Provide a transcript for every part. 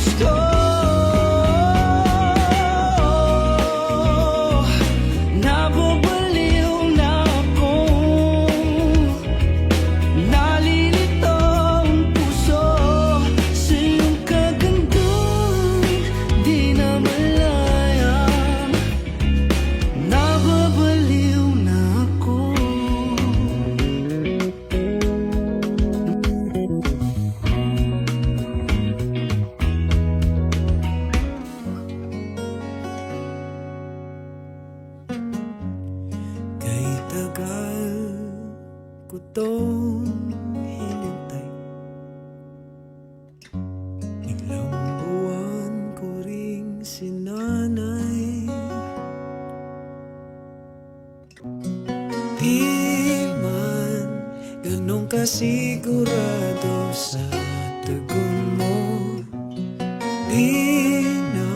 gusto. Nababaliw na ako, nalilito ang puso sa iyong kagandang di na malayan. Nababaliw na ako. Kay tagal ko tong hinintay, ilang buwan ko ring sinanay. Di man ganong kasigurado sa tugon mo, di na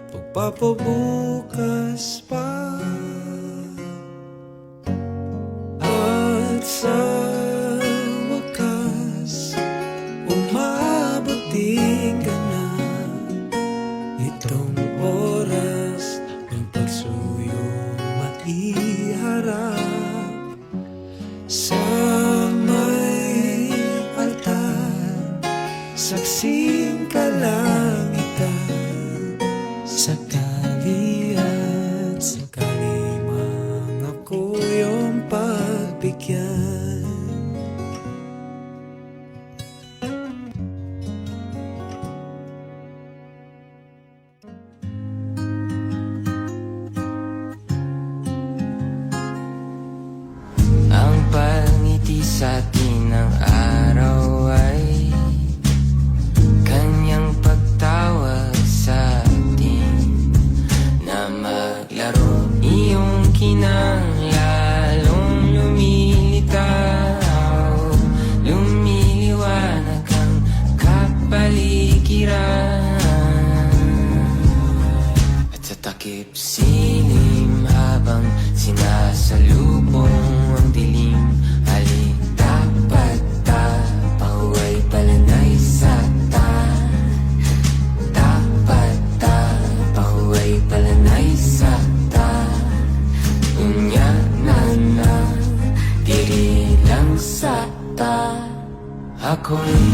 pagpapabukas pa. At sa wakas, umabuti ka na. Itong oras ng pagsuyo maiharap sa may altar, saksing kalangitan. Sakali at sakali mangako yung pagbigyan. Ang pangiti sa atin ng araw ay kanyang pagtawag sa atin na maglaro. Iyong kinang lalong lumilitaw, lumiliwanag ang kapaligiran. At sa takip silim habang sinasalubong ang dilim, alin dapat pahuway palanay sa dapat pahuway palanay sa unya na diri lang sa ako'y